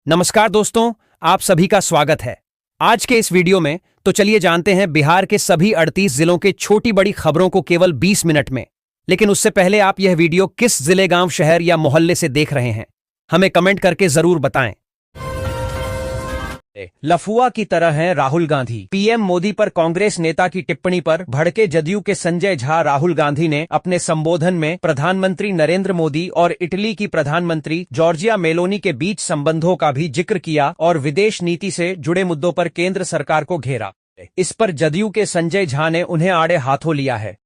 नमस्कार दोस्तों, आप सभी का स्वागत है। आज के इस वीडियो में तो चलिए जानते हैं बिहार के सभी 38 जिलों के छोटी बड़ी खबरों को केवल 20 मिनट में। लेकिन उससे पहले आप यह वीडियो किस जिले, गांव, शहर या मोहल्ले से देख रहे हैं, हमें कमेंट करके जरूर बताएं। लफुआ की तरह हैं राहुल गांधी। पीएम मोदी पर कांग्रेस नेता की टिप्पणी पर भड़के जदयू के संजय झा राहुल गांधी ने अपने संबोधन में प्रधानमंत्री नरेंद्र मोदी और इटली की प्रधानमंत्री जॉर्जिया मेलोनी के बीच संबंधों का भी जिक्र किया और विदेश नीति से जुड़े मुद्दों पर केंद्र सरकार को घेरा। इस पर जदयू के संजय झा ने उन्हें आड़े हाथों लिया है।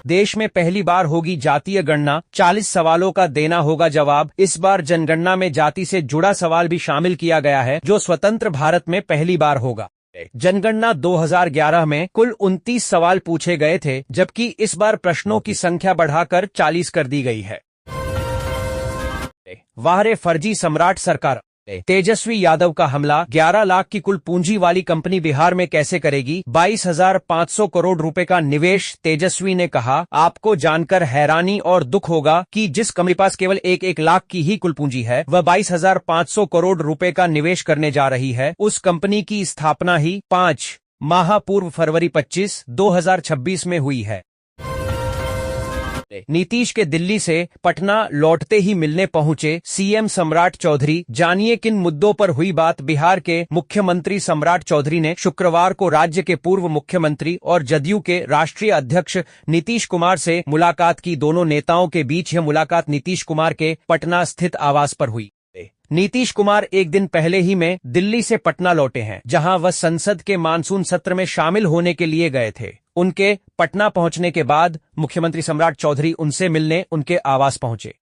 देश में पहली बार होगी जातीय गणना, 40 सवालों का देना होगा जवाब। इस बार जनगणना में जाति से जुड़ा सवाल भी शामिल किया गया है, जो स्वतंत्र भारत में पहली बार होगा। जनगणना 2011 में कुल 29 सवाल पूछे गए थे, जबकि इस बार प्रश्नों की संख्या बढ़ाकर 40 कर दी गई है। वाह रे फर्जी सम्राट सरकार। तेजस्वी यादव का हमला। 11 लाख की कुल पूंजी वाली कंपनी बिहार में कैसे करेगी 22,500 करोड़ रुपए का निवेश। तेजस्वी ने कहा, आपको जानकर हैरानी और दुख होगा कि जिस कंपनी के पास केवल 1 लाख की ही कुल पूंजी है, वह 22,500 करोड़ रुपए का निवेश करने जा रही है। उस कंपनी की स्थापना ही 5 माह पूर्व फरवरी 25, 2026 में हुई है। नीतीश के दिल्ली से पटना लौटते ही मिलने पहुंचे सीएम सम्राट चौधरी। जानिए किन मुद्दों पर हुई बात। बिहार के मुख्यमंत्री सम्राट चौधरी ने शुक्रवार को राज्य के पूर्व मुख्यमंत्री और जदयू के राष्ट्रीय अध्यक्ष नीतीश कुमार से मुलाकात की। दोनों नेताओं के बीच यह मुलाकात नीतीश कुमार के पटना स्थित आवास पर हुई। नीतीश कुमार एक दिन पहले ही में दिल्ली से पटना लौटे हैं, जहां वह संसद के मानसून सत्र में शामिल होने के लिए गए थे। उनके पटना पहुंचने के बाद मुख्यमंत्री सम्राट चौधरी उनसे मिलने उनके आवास पहुंचे।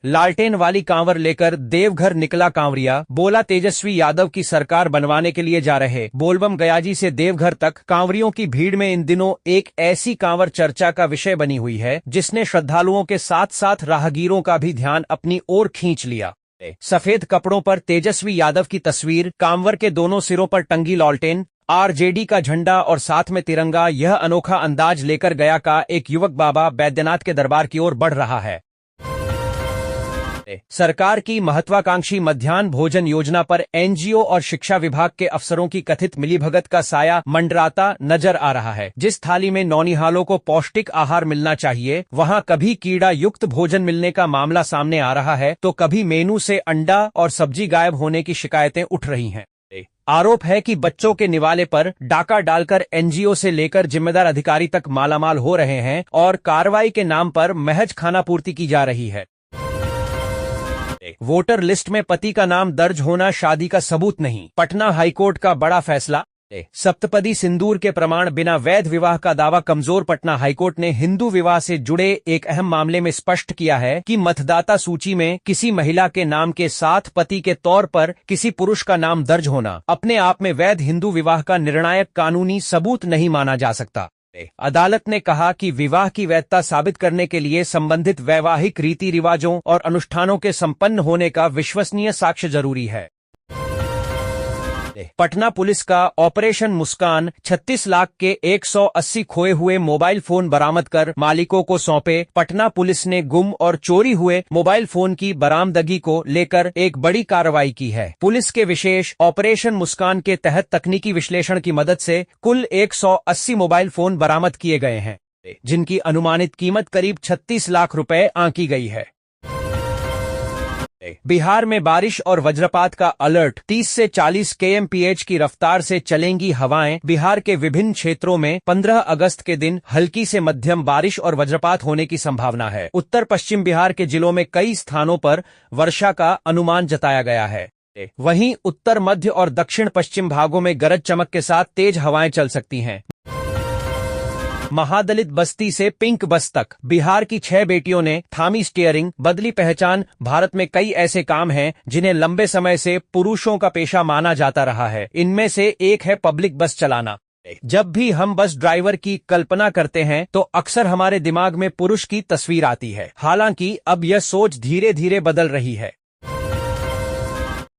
लालटेन वाली कांवर लेकर देवघर निकला कांवरिया। बोला, तेजस्वी यादव की सरकार बनवाने के लिए जा रहे बोलबम गयाजी से देवघर तक कांवरियों की भीड़ में इन दिनों एक ऐसी कांवर चर्चा का विषय बनी हुई है, जिसने श्रद्धालुओं के साथ साथ राहगीरों का भी ध्यान अपनी ओर खींच लिया। सफेद कपड़ों पर तेजस्वी यादव की तस्वीर, कांवर के दोनों सिरों पर टंगी लालटेन, आरजेडी का झंडा और साथ में तिरंगा। यह अनोखा अंदाज लेकर गया का एक युवक बाबा बैद्यनाथ के दरबार की ओर बढ़ रहा है। सरकार की महत्वाकांक्षी मध्याह्न भोजन योजना पर एनजीओ और शिक्षा विभाग के अफसरों की कथित मिलीभगत का साया मंडराता नजर आ रहा है। जिस थाली में नौनिहालों को पौष्टिक आहार मिलना चाहिए, वहां कभी कीड़ा युक्त भोजन मिलने का मामला सामने आ रहा है, तो कभी मेनू से अंडा और सब्जी गायब होने की शिकायतें उठ रही हैं। आरोप है कि बच्चों के निवाले पर डाका डालकर एनजीओ से लेकर जिम्मेदार अधिकारी तक मालामाल हो रहे हैं और कार्रवाई के नाम पर महज खानापूर्ति की जा रही है। वोटर लिस्ट में पति का नाम दर्ज होना शादी का सबूत नहीं, पटना हाईकोर्ट का बड़ा फैसला। सप्तपदी सिंदूर के प्रमाण बिना वैध विवाह का दावा कमजोर। पटना हाईकोर्ट ने हिंदू विवाह से जुड़े एक अहम मामले में स्पष्ट किया है कि मतदाता सूची में किसी महिला के नाम के साथ पति के तौर पर किसी पुरुष का नाम दर्ज होना अपने आप में वैध हिंदू विवाह का निर्णायक कानूनी सबूत नहीं माना जा सकता। अदालत ने कहा कि विवाह की वैधता साबित करने के लिए संबंधित वैवाहिक रीति रिवाजों और अनुष्ठानों के संपन्न होने का विश्वसनीय साक्ष्य जरूरी है। पटना पुलिस का ऑपरेशन मुस्कान। 36 लाख के 180 खोए हुए मोबाइल फोन बरामद कर मालिकों को सौंपे। पटना पुलिस ने गुम और चोरी हुए मोबाइल फोन की बरामदगी को लेकर एक बड़ी कार्रवाई की है। पुलिस के विशेष ऑपरेशन मुस्कान के तहत तकनीकी विश्लेषण की मदद से कुल 180 मोबाइल फोन बरामद किए गए हैं, जिनकी अनुमानित कीमत करीब 36 लाख रुपए आंकी गई है। बिहार में बारिश और वज्रपात का अलर्ट। 30 से 40 kmph की रफ्तार से चलेंगी हवाएं। बिहार के विभिन्न क्षेत्रों में 15 अगस्त के दिन हल्की से मध्यम बारिश और वज्रपात होने की संभावना है। उत्तर पश्चिम बिहार के जिलों में कई स्थानों पर वर्षा का अनुमान जताया गया है। वहीं उत्तर मध्य और दक्षिण पश्चिम भागों में गरज चमक के साथ तेज हवाएं चल सकती हैं। महादलित बस्ती से पिंक बस तक बिहार की 6 बेटियों ने थामी स्टीयरिंग, बदली पहचान। भारत में कई ऐसे काम हैं जिन्हें लंबे समय से पुरुषों का पेशा माना जाता रहा है। इनमें से एक है पब्लिक बस चलाना। जब भी हम बस ड्राइवर की कल्पना करते हैं तो अक्सर हमारे दिमाग में पुरुष की तस्वीर आती है। हालांकि अब यह सोच धीरे धीरे बदल रही है।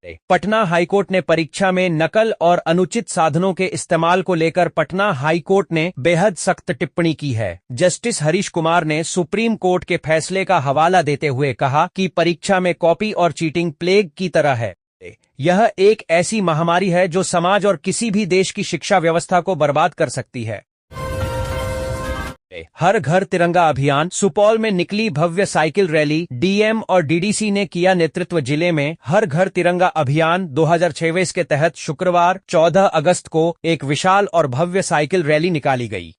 पटना हाईकोर्ट ने परीक्षा में नकल और अनुचित साधनों के इस्तेमाल को लेकर पटना हाईकोर्ट ने बेहद सख्त टिप्पणी की है। जस्टिस हरीश कुमार ने सुप्रीम कोर्ट के फैसले का हवाला देते हुए कहा कि परीक्षा में कॉपी और चीटिंग प्लेग की तरह है। यह एक ऐसी महामारी है जो समाज और किसी भी देश की शिक्षा व्यवस्था को बर्बाद कर सकती है। हर घर तिरंगा अभियान, सुपौल में निकली भव्य साइकिल रैली, डीएम और डीडीसी ने किया नेतृत्व। जिले में हर घर तिरंगा अभियान 2026 के तहत शुक्रवार 14 अगस्त को एक विशाल और भव्य साइकिल रैली निकाली गई।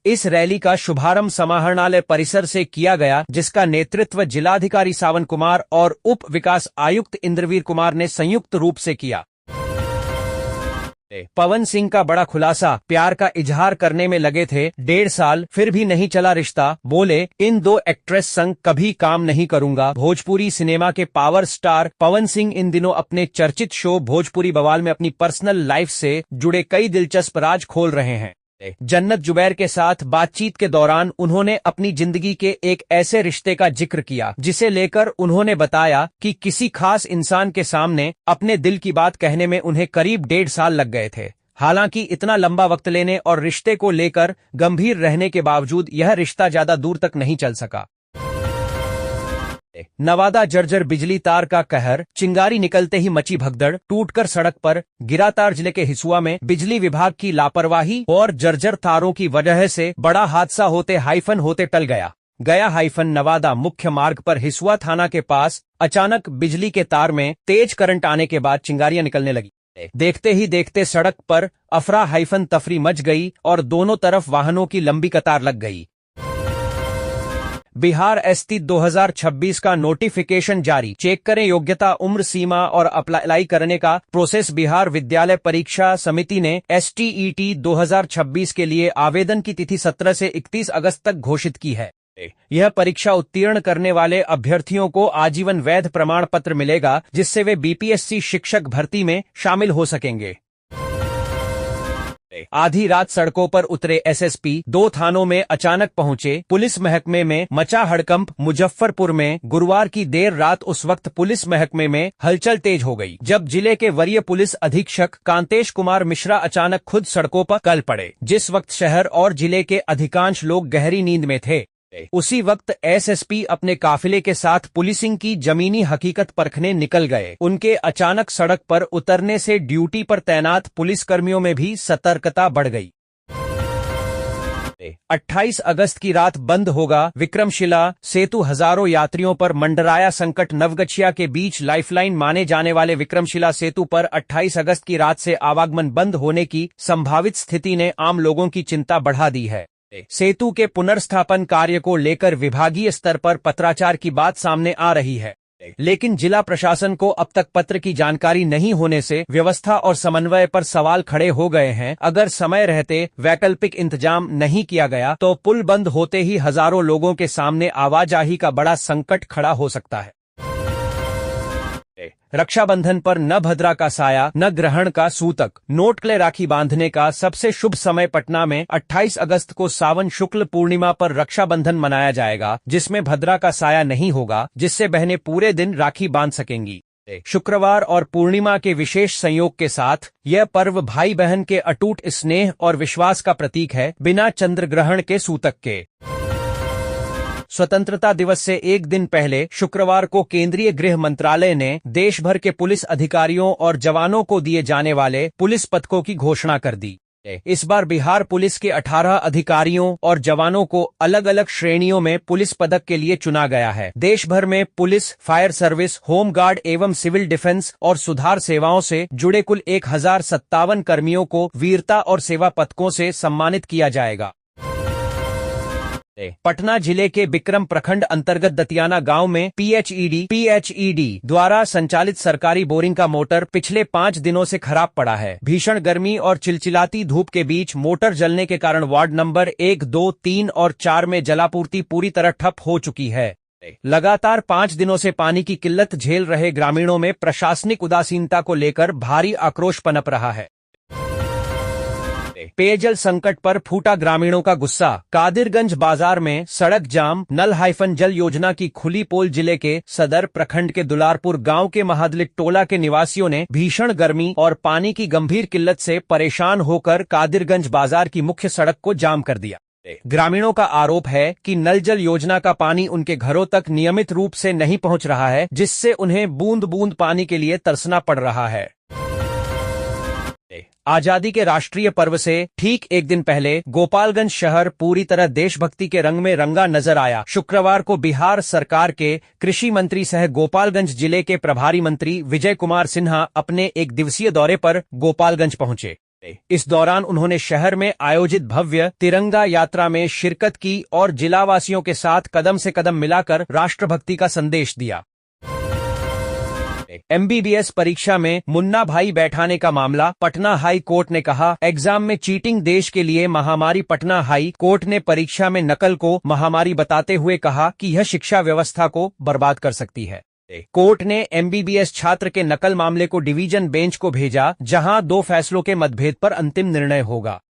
इस रैली का शुभारंभ समाहरणालय परिसर से किया गया, जिसका नेतृत्व जिलाधिकारी सावन कुमार और उप विकास आयुक्त इंद्रवीर कुमार ने संयुक्त रूप से किया। पवन सिंह का बड़ा खुलासा, प्यार का इजहार करने में लगे थे 1.5 साल, फिर भी नहीं चला रिश्ता। बोले, इन दो एक्ट्रेस संग कभी काम नहीं करूंगा। भोजपुरी सिनेमा के पावर स्टार पवन सिंह इन दिनों अपने चर्चित शो भोजपुरी बवाल में अपनी पर्सनल लाइफ से जुड़े कई दिलचस्प राज खोल रहे हैं। जन्नत जुबैर के साथ बातचीत के दौरान उन्होंने अपनी जिंदगी के एक ऐसे रिश्ते का जिक्र किया जिसे लेकर उन्होंने बताया कि किसी खास इंसान के सामने अपने दिल की बात कहने में उन्हें करीब 1.5 साल लग गए थे। हालांकि इतना लंबा वक्त लेने और रिश्ते को लेकर गंभीर रहने के बावजूद यह रिश्ता ज्यादा दूर तक नहीं चल सका। नवादा जर्जर बिजली तार का कहर, चिंगारी निकलते ही मची भगदड़, टूटकर सड़क पर गिरा तार। जिले के हिसुआ में बिजली विभाग की लापरवाही और जर्जर तारों की वजह से बड़ा हादसा होते टल गया हाइफन नवादा मुख्य मार्ग पर हिसुआ थाना के पास अचानक बिजली के तार में तेज करंट आने के बाद चिंगारियां निकलने लगी। देखते ही देखते सड़क पर अफरा हाइफन तफरी मच गई और दोनों तरफ वाहनों की लंबी कतार लग गई। बिहार एसटी 2026 का नोटिफिकेशन जारी, चेक करें योग्यता, उम्र सीमा और अप्लाई करने का प्रोसेस। बिहार विद्यालय परीक्षा समिति ने एसटीईटी 2026 के लिए आवेदन की तिथि 17 से 31 अगस्त तक घोषित की है। यह परीक्षा उत्तीर्ण करने वाले अभ्यर्थियों को आजीवन वैध प्रमाण पत्र मिलेगा, जिससे वे बीपीएससी शिक्षक भर्ती में शामिल हो सकेंगे। आधी रात सड़कों पर उतरे एसएसपी, 2 थानों में अचानक पहुंचे। पुलिस महकमे में मचा हड़कंप। मुजफ्फरपुर में गुरुवार की देर रात उस वक्त पुलिस महकमे में हलचल तेज हो गई जब जिले के वरीय पुलिस अधीक्षक कांतेश कुमार मिश्रा अचानक खुद सड़कों पर कल पड़े। जिस वक्त शहर और जिले के अधिकांश लोग गहरी नींद में थे, उसी वक्त एसएसपी अपने काफिले के साथ पुलिसिंग की जमीनी हकीकत परखने निकल गए। उनके अचानक सड़क पर उतरने से ड्यूटी पर तैनात पुलिसकर्मियों में भी सतर्कता बढ़ गई। 28 अगस्त की रात बंद होगा विक्रमशिला सेतु। हजारों यात्रियों पर मंडराया संकट। नवगछिया के बीच लाइफलाइन माने जाने वाले विक्रमशिला सेतु पर 28 अगस्त की रात से आवागमन बंद होने की संभावित स्थिति ने आम लोगों की चिंता बढ़ा दी है। सेतु के पुनर्स्थापन कार्य को लेकर विभागीय स्तर पर पत्राचार की बात सामने आ रही है, लेकिन जिला प्रशासन को अब तक पत्र की जानकारी नहीं होने से व्यवस्था और समन्वय पर सवाल खड़े हो गए हैं। अगर समय रहते वैकल्पिक इंतजाम नहीं किया गया तो पुल बंद होते ही हजारों लोगों के सामने आवाजाही का बड़ा संकट खड़ा हो सकता है। रक्षाबंधन पर न भद्रा का साया न ग्रहण का सूतक। नोट के राखी बांधने का सबसे शुभ समय पटना में 28 अगस्त को सावन शुक्ल पूर्णिमा पर रक्षाबंधन मनाया जाएगा, जिसमें भद्रा का साया नहीं होगा, जिससे बहनें पूरे दिन राखी बांध सकेंगी। शुक्रवार और पूर्णिमा के विशेष संयोग के साथ यह पर्व भाई बहन के अटूट स्नेह और विश्वास का प्रतीक है, बिना चंद्र ग्रहण के सूतक के। स्वतंत्रता दिवस से एक दिन पहले शुक्रवार को केंद्रीय गृह मंत्रालय ने देश भर के पुलिस अधिकारियों और जवानों को दिए जाने वाले पुलिस पदकों की घोषणा कर दी। इस बार बिहार पुलिस के 18 अधिकारियों और जवानों को अलग अलग श्रेणियों में पुलिस पदक के लिए चुना गया है। देश भर में police, fire service, home guard एवं सिविल डिफेंस और सुधार सेवाओं से जुड़े कुल 1057 कर्मियों को वीरता और सेवा पदकों से सम्मानित किया जाएगा। पटना जिले के बिक्रम प्रखंड अंतर्गत दतियाना गांव में पीएचईडी द्वारा संचालित सरकारी बोरिंग का मोटर पिछले 5 दिनों से खराब पड़ा है। भीषण गर्मी और चिलचिलाती धूप के बीच मोटर जलने के कारण वार्ड नंबर 1, 2, 3 और 4 में जलापूर्ति पूरी तरह ठप हो चुकी है। लगातार 5 दिनों से पानी की किल्लत झेल रहे ग्रामीणों में प्रशासनिक उदासीनता को लेकर भारी आक्रोश पनप रहा है। पेयजल संकट पर फूटा ग्रामीणों का गुस्सा। कादिरगंज बाजार में सड़क जाम। नल-जल योजना की खुली पोल। जिले के सदर प्रखंड के दुलारपुर गांव के महादलित टोला के निवासियों ने भीषण गर्मी और पानी की गंभीर किल्लत से परेशान होकर कादिरगंज बाजार की मुख्य सड़क को जाम कर दिया। ग्रामीणों का आरोप है कि नल जल योजना का पानी उनके घरों तक नियमित रूप से नहीं पहुंच रहा है, जिससे उन्हें बूंद बूंद पानी के लिए तरसना पड़ रहा है। आजादी के राष्ट्रीय पर्व से ठीक एक दिन पहले गोपालगंज शहर पूरी तरह देशभक्ति के रंग में रंगा नजर आया। शुक्रवार को बिहार सरकार के कृषि मंत्री सह गोपालगंज जिले के प्रभारी मंत्री विजय कुमार सिन्हा अपने एक दिवसीय दौरे पर गोपालगंज पहुंचे। इस दौरान उन्होंने शहर में आयोजित भव्य तिरंगा यात्रा में शिरकत की और जिलावासियों के साथ कदम से कदम मिलाकर राष्ट्रभक्ति का संदेश दिया। MBBS परीक्षा में मुन्ना भाई बैठाने का मामला। पटना हाई कोर्ट ने कहा, एग्जाम में चीटिंग देश के लिए महामारी। पटना हाई कोर्ट ने परीक्षा में नकल को महामारी बताते हुए कहा कि यह शिक्षा व्यवस्था को बर्बाद कर सकती है। कोर्ट ने MBBS छात्र के नकल मामले को डिवीजन बेंच को भेजा, जहां 2 फैसलों के मतभेद पर अंतिम निर्णय होगा।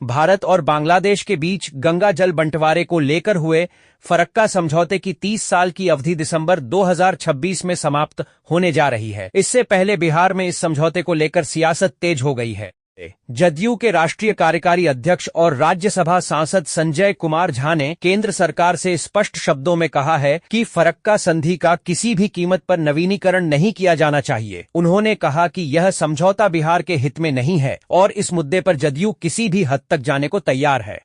भारत और बांग्लादेश के बीच गंगा जल बंटवारे को लेकर हुए फरक्का समझौते की 30 साल की अवधि दिसंबर 2026 में समाप्त होने जा रही है। इससे पहले बिहार में इस समझौते को लेकर सियासत तेज हो गई है। जदयू के राष्ट्रीय कार्यकारी अध्यक्ष और राज्यसभा सांसद संजय कुमार झा ने केंद्र सरकार से स्पष्ट शब्दों में कहा है कि फरक्का संधि का किसी भी कीमत पर नवीनीकरण नहीं किया जाना चाहिए। उन्होंने कहा कि यह समझौता बिहार के हित में नहीं है और इस मुद्दे पर जदयू किसी भी हद तक जाने को तैयार है।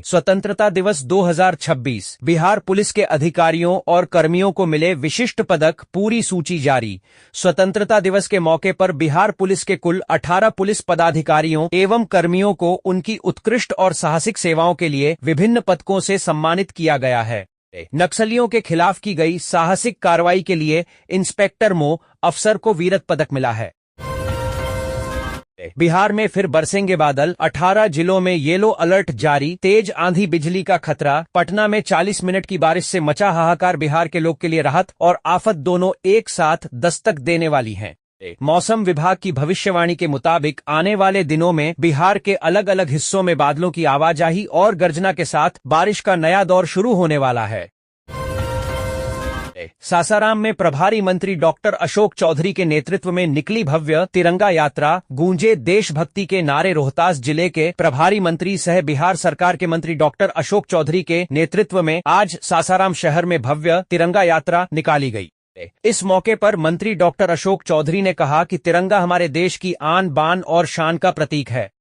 स्वतंत्रता दिवस 2026 बिहार पुलिस के अधिकारियों और कर्मियों को मिले विशिष्ट पदक। पूरी सूची जारी। स्वतंत्रता दिवस के मौके पर बिहार पुलिस के कुल 18 पुलिस पदाधिकारियों एवं कर्मियों को उनकी उत्कृष्ट और साहसिक सेवाओं के लिए विभिन्न पदकों से सम्मानित किया गया है। नक्सलियों के खिलाफ की गई साहसिक कार्रवाई के लिए इंस्पेक्टर मो अफसर को वीरत पदक मिला है। बिहार में फिर बरसेंगे बादल। 18 जिलों में येलो अलर्ट जारी। तेज आंधी बिजली का खतरा। पटना में 40 मिनट की बारिश से मचा हाहाकार। बिहार के लोग के लिए राहत और आफत दोनों एक साथ दस्तक देने वाली हैं। मौसम विभाग की भविष्यवाणी के मुताबिक आने वाले दिनों में बिहार के अलग अलग हिस्सों में बादलों की आवाजाही और गर्जना के साथ बारिश का नया दौर शुरू होने वाला है। सासाराम में प्रभारी मंत्री डॉक्टर अशोक चौधरी के नेतृत्व में निकली भव्य तिरंगा यात्रा। गूंजे देशभक्ति के नारे। रोहतास जिले के प्रभारी मंत्री सह बिहार सरकार के मंत्री डॉक्टर अशोक चौधरी के नेतृत्व में आज सासाराम शहर में भव्य तिरंगा यात्रा निकाली गई। इस मौके पर मंत्री डॉक्टर अशोक चौधरी ने कहा कि तिरंगा हमारे देश की आन बान और शान का प्रतीक है।